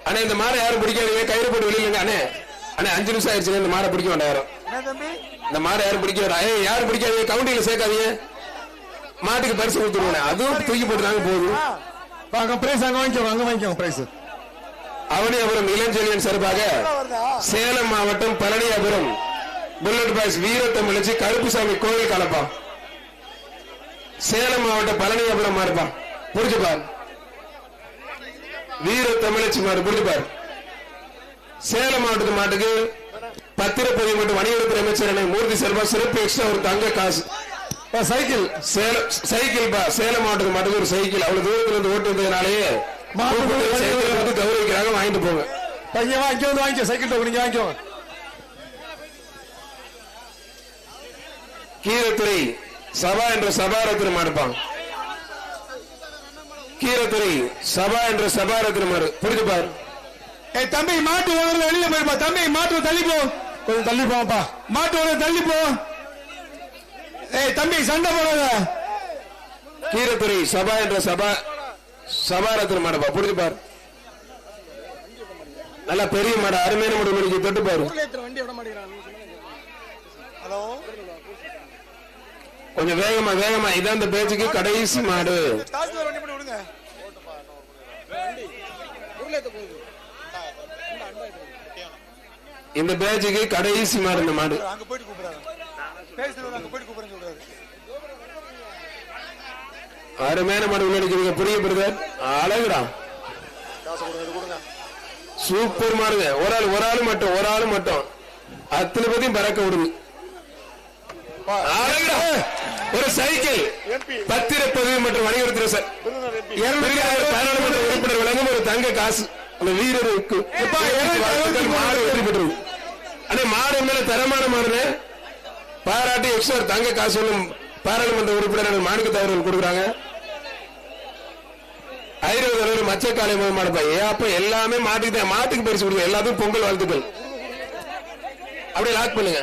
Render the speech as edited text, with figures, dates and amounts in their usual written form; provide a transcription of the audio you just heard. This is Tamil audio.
அண்ணே இந்த மாடை யாரும் பிடிக்காதீங்க, கயிறு போட்டு வெளியிலங்க. அண்ணே அண்ணே 5 நிமிஷம் ஆயிடுச்சு, இந்த மாடை பிடிக்க வேண்டாம் யாரும். இந்த மாடை யாரும் பிடிக்க வேண்டாம், யாரும் பிடிக்காதீங்க, கவுண்டியில சேர்க்காதீங்க. மாட்டுக்கு பரிசு கொடுத்துருவாங்க, அதுவும் தூக்கி போட்டுதாங்க போதும். பிரைஸ் அங்க வாங்கிக்கோங்க, அங்க வாங்கிக்கோங்க பிரைஸ். அவனியாபுரம் இளஞ்செழியன் சார்பாக சேலம் மாவட்டம் பழனியாபுரம் புல்லட் பாய்ஸ் வீரத்தமிழச்சி கருப்புசாமி கோவில் கலப்பா. சேலம் மாவட்டம் பழனியாபுரம் மாறுப்பா, புரிஞ்சுப்பார். வீரத்தமிழச்சி மாடு புரிஞ்சுப்பார். சேலம் மாவட்டத்து மாட்டுக்கு பத்திரப்பதிவு மற்றும் வணிகத்துறை அமைச்சர் மூர்த்தி செல்வா சிறப்பு எக்ஸ்ட்ரா ஒரு தங்க காசு சைக்கிள். சைக்கிள் பா, சேலம் மாவட்டத்து மாட்டுக்கு ஒரு சைக்கிள். அவ்வளவு தூரத்துல இருந்து ஓட்டு வந்ததுனாலேயே கௌரவிக்கிறாங்க, வாங்கிட்டு போங்க. இங்க வந்து வாங்கிக்கோ, சைக்கிள் நீங்க வாங்கிக்கோ. கீரத்துறை சபா என்ற சபாரத்திர மாடுப்பாங்க. கீரத்துறை சபா என்ற சபாரத்திர மாடு புரிஞ்சு பாரு. தம்பி மாட்டு வெளியில போயிருப்பா. தம்பி மாட்டு தள்ளிப்போ, கொஞ்சம் தள்ளி போப்பா. மாட்டு தள்ளிப்போ. தம்பி சண்டை போடாத. கீரத்துறை சபா என்ற சபாரத்திர மாடுப்பா, புரிஞ்சு பாரு. நல்லா பெரிய மாடு, அருமையான மாடு, மணிக்கு தொட்டு பாரு. கொஞ்சம் வேகமா வேகமா. இதான் இந்த பேச்சுக்கு கடைசி மாடு. இந்த பேச்சுக்கு கடைசி மாடு இந்த மாடு. அருமையான மாடு உள்ள புரிய பிரதர், அழகுடா, சூப்பர் மாடுங்க. ஒரு ஆள் மட்டும் அத்தனை பத்தியும் பறக்க விடுது. ஒரு சைக்கிள் பத்திரப்பதிவு மற்றும் வணிகத்துறை பாராளுமன்ற உறுப்பினர் வழங்கும் ஒரு தங்க காசு அந்த வீரருக்கு. மாடு வெற்றி பெற்றது. ஆனா மாடு மேல தரமான மாடு பாராட்டி எக்ஸ்ட்ரா தங்க காசு பாராளுமன்ற உறுப்பினர் மாணிக்க தவறுகள் கொடுக்குறாங்க. 50 மச்சக்காலை மாடுப்பா. அப்ப எல்லாமே மாட்டுக்கு பரிசு கொடுங்க. எல்லாத்துக்கும் பொங்கல் வாழ்த்துக்கள். அப்படியே லாக் பண்ணுங்க.